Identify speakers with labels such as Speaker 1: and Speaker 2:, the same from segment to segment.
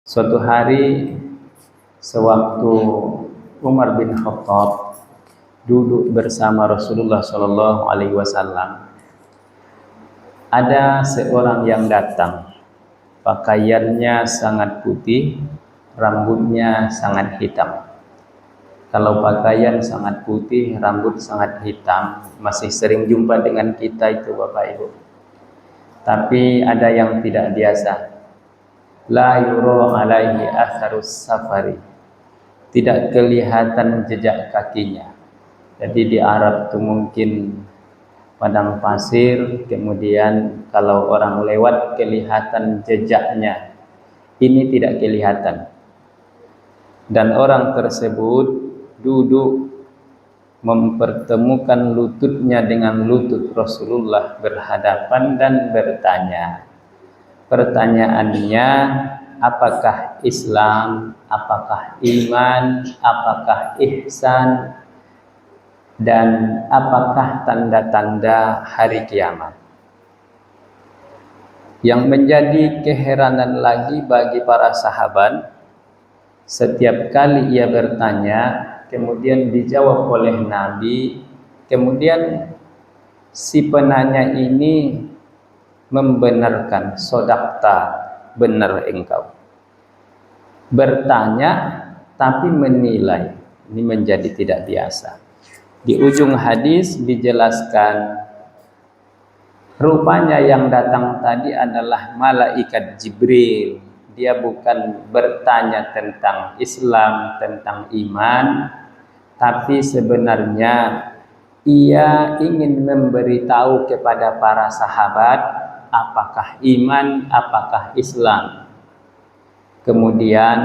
Speaker 1: Suatu hari sewaktu Umar bin Khattab duduk bersama Rasulullah Shallallahu Alaihi Wasallam, ada seorang yang datang. Pakaiannya sangat putih, rambutnya sangat hitam. Kalau pakaian sangat putih, rambut sangat hitam, masih sering jumpa dengan kita itu Bapak Ibu. Tapi ada yang tidak biasa. La yura alaihi atharus safari. Tidak kelihatan jejak kakinya. Jadi di Arab itu mungkin padang pasir, kemudian kalau orang lewat kelihatan jejaknya. Ini tidak kelihatan. Dan orang tersebut duduk mempertemukan lututnya dengan lutut Rasulullah berhadapan dan bertanya. Pertanyaannya, apakah Islam, apakah iman, apakah ihsan, dan apakah tanda-tanda hari kiamat? Yang menjadi keheranan lagi bagi para sahabat, setiap kali ia bertanya, kemudian dijawab oleh Nabi, kemudian si penanya ini membenarkan, sodakta, benar engkau. Bertanya tapi menilai, ini menjadi tidak biasa. Di ujung hadis dijelaskan, rupanya yang datang tadi adalah malaikat Jibril. Dia bukan bertanya tentang Islam, tentang iman, tapi sebenarnya ia ingin memberitahu kepada para sahabat apakah iman, apakah Islam. Kemudian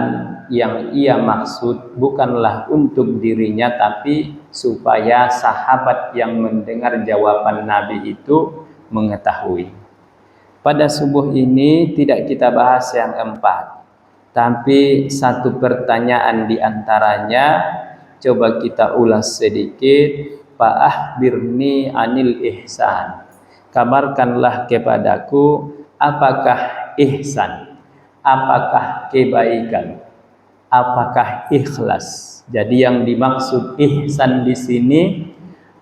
Speaker 1: yang ia maksud bukanlah untuk dirinya, tapi supaya sahabat yang mendengar jawaban Nabi itu mengetahui. Pada subuh ini tidak kita bahas yang 4, tapi satu pertanyaan di antaranya coba kita ulas sedikit. Fa'akhbirni anil ihsan. Kabarkanlah kepadaku apakah ihsan, apakah kebaikan, apakah ikhlas. Jadi yang dimaksud ihsan di sini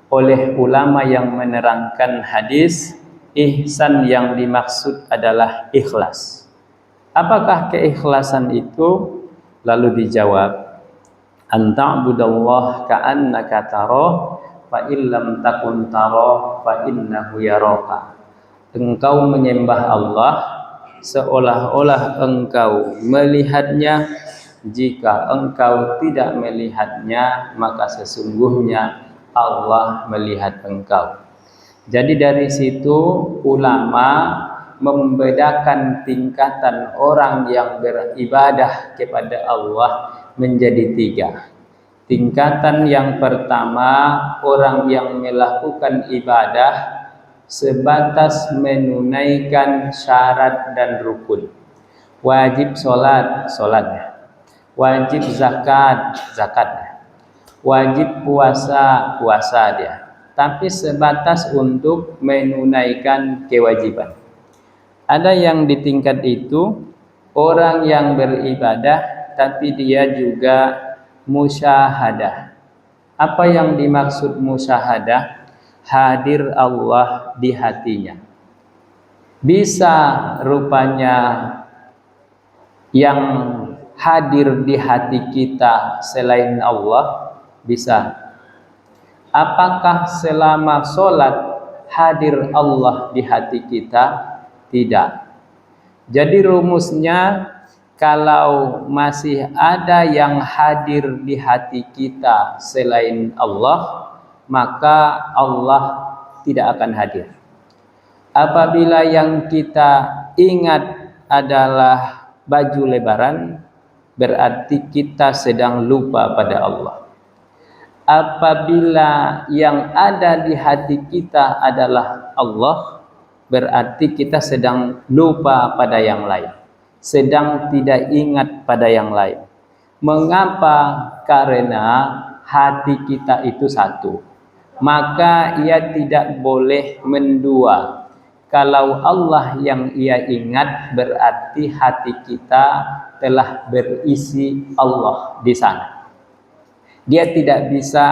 Speaker 1: oleh ulama yang menerangkan hadis, ihsan yang dimaksud adalah ikhlas. Apakah keikhlasan itu? Lalu dijawab, anta'budallah ka'annaka tarah fa illam takun tarah fa innahu yaraka. Engkau menyembah Allah seolah-olah engkau melihatnya. Jika engkau tidak melihatnya, maka sesungguhnya Allah melihat engkau. Jadi dari situ ulama membedakan tingkatan orang yang beribadah kepada Allah menjadi 3. Tingkatan yang pertama, orang yang melakukan ibadah sebatas menunaikan syarat dan rukun. Wajib sholat, sholatnya. Wajib zakat, zakatnya. Wajib puasa, puasa dia. Tapi sebatas untuk menunaikan kewajiban. Ada yang di tingkat itu, orang yang beribadah tapi dia juga musyahadah. Apa yang dimaksud musyahadah? Hadir Allah di hatinya. Bisa rupanya yang hadir di hati kita selain Allah? Bisa. Apakah selama sholat hadir Allah di hati kita? Tidak. Jadi rumusnya, kalau masih ada yang hadir di hati kita selain Allah, maka Allah tidak akan hadir. Apabila yang kita ingat adalah baju lebaran, berarti kita sedang lupa pada Allah. Apabila yang ada di hati kita adalah Allah, berarti kita sedang lupa pada yang lain, sedang tidak ingat pada yang lain. Mengapa? Karena hati kita itu satu, maka ia tidak boleh mendua. Kalau Allah yang ia ingat, berarti hati kita telah berisi Allah di sana. Dia tidak bisa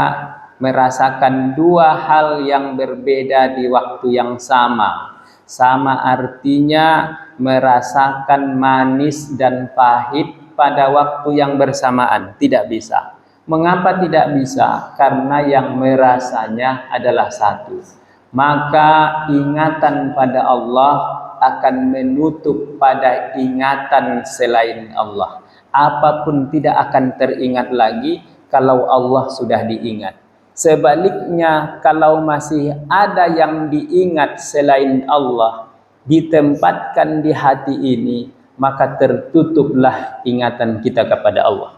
Speaker 1: merasakan dua hal yang berbeda di waktu yang sama. Sama artinya merasakan manis dan pahit pada waktu yang bersamaan. Tidak bisa. Mengapa tidak bisa? Karena yang merasanya adalah satu. Maka ingatan pada Allah akan menutup pada ingatan selain Allah. Apapun tidak akan teringat lagi kalau Allah sudah diingat. Sebaliknya, kalau masih ada yang diingat selain Allah ditempatkan di hati ini, maka tertutuplah ingatan kita kepada Allah.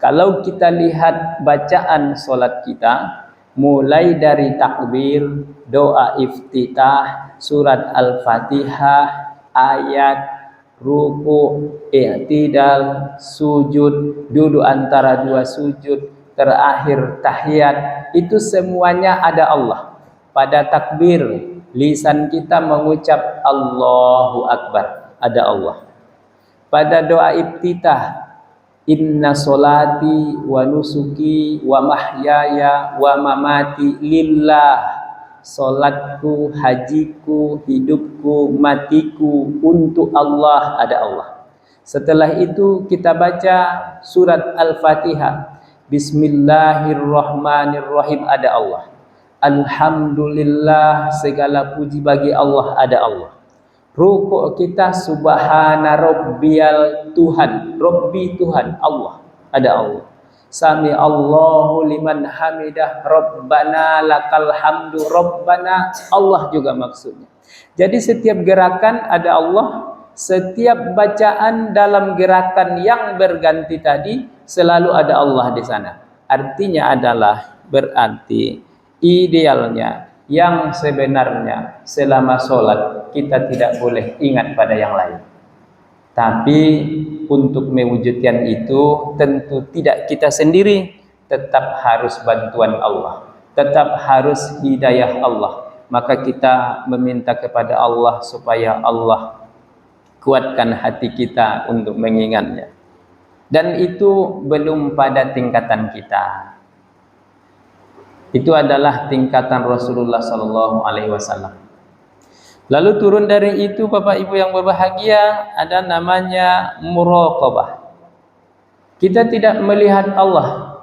Speaker 1: Kalau kita lihat bacaan solat kita, mulai dari takbir, doa iftitah, surat Al-Fatihah, ayat, ruku, i'tidal, sujud, duduk antara dua sujud, terakhir tahiyat, itu semuanya ada Allah. Pada takbir, lisan kita mengucap Allahu Akbar, ada Allah. Pada doa iftitah, inna solati wa nusuki wa mahyaya wa mamati lillah. Solatku, hajiku, hidupku, matiku untuk Allah, ada Allah. Setelah itu kita baca surat Al-Fatihah. Bismillahirrahmanirrahim, ada Allah. Alhamdulillah, segala puji bagi Allah, ada Allah. Rukuk kita subhana rabbiyal Tuhan, Rabbi Tuhan, Allah, ada Allah. Sami Allahu liman hamidah, Rabbana lakal hamdu, Rabbana, Allah juga maksudnya. Jadi setiap gerakan ada Allah, setiap bacaan dalam gerakan yang berganti tadi selalu ada Allah di sana. Artinya adalah berarti idealnya yang sebenarnya selama sholat kita tidak boleh ingat pada yang lain. Tapi untuk mewujudkan itu tentu tidak kita sendiri, tetap harus bantuan Allah, tetap harus hidayah Allah. Maka kita meminta kepada Allah supaya Allah kuatkan hati kita untuk mengingatnya. Dan itu belum pada tingkatan kita. Itu adalah tingkatan Rasulullah SAW. Lalu turun dari itu, Bapak Ibu yang berbahagia, ada namanya muraqabah. Kita tidak melihat Allah.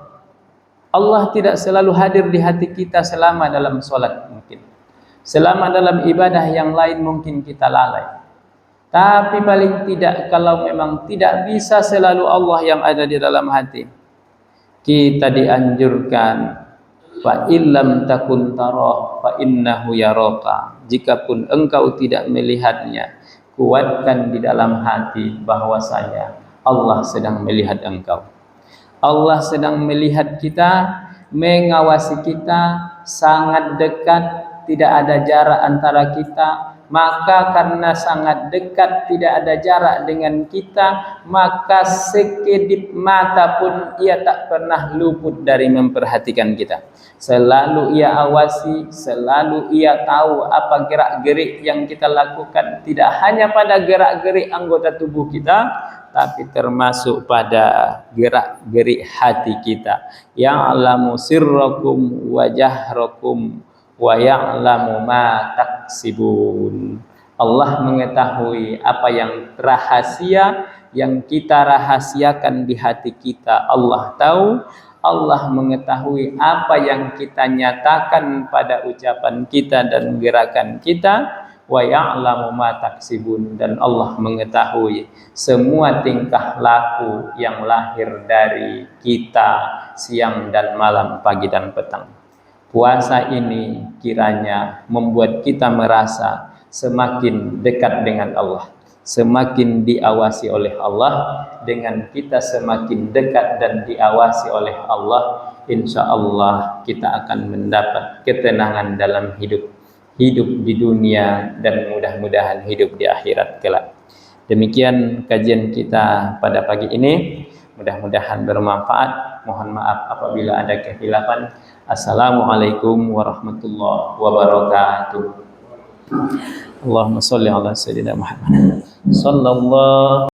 Speaker 1: Allah tidak selalu hadir di hati kita selama dalam sholat mungkin. Selama dalam ibadah yang lain mungkin kita lalai. Tapi paling tidak kalau memang tidak bisa selalu Allah yang ada di dalam hati, kita dianjurkan fa illam takun tarah fa innahu yaraka. Jikapun engkau tidak melihatnya, kuatkan di dalam hati bahwasanya Allah sedang melihat engkau. Allah sedang melihat kita, mengawasi kita, sangat dekat, tidak ada jarak antara kita. Maka karena sangat dekat, tidak ada jarak dengan kita, maka sekedip mata pun ia tak pernah luput dari memperhatikan kita. Selalu ia awasi, selalu ia tahu apa gerak-gerik yang kita lakukan. Tidak hanya pada gerak-gerik anggota tubuh kita, tapi termasuk pada gerak-gerik hati kita. Ya'lamu sirrakum wa jahrakum wa ya'lamu ma taksibun. Allah mengetahui apa yang rahasia, yang kita rahasiakan di hati kita. Allah tahu. Allah mengetahui apa yang kita nyatakan pada ucapan kita dan gerakan kita. Wa ya'lamu ma taksibun, dan Allah mengetahui semua tingkah laku yang lahir dari kita siang dan malam, pagi dan petang. Puasa ini kiranya membuat kita merasa semakin dekat dengan Allah, semakin diawasi oleh Allah. Dengan kita semakin dekat dan diawasi oleh Allah, insya Allah kita akan mendapat ketenangan dalam hidup di dunia dan mudah-mudahan hidup di akhirat kelak. Demikian kajian kita pada pagi ini, mudah-mudahan bermanfaat. Mohon maaf apabila ada kehilafan. Assalamualaikum warahmatullahi wabarakatuh. Allahumma sholli ala sayyidina Muhammad sallallahu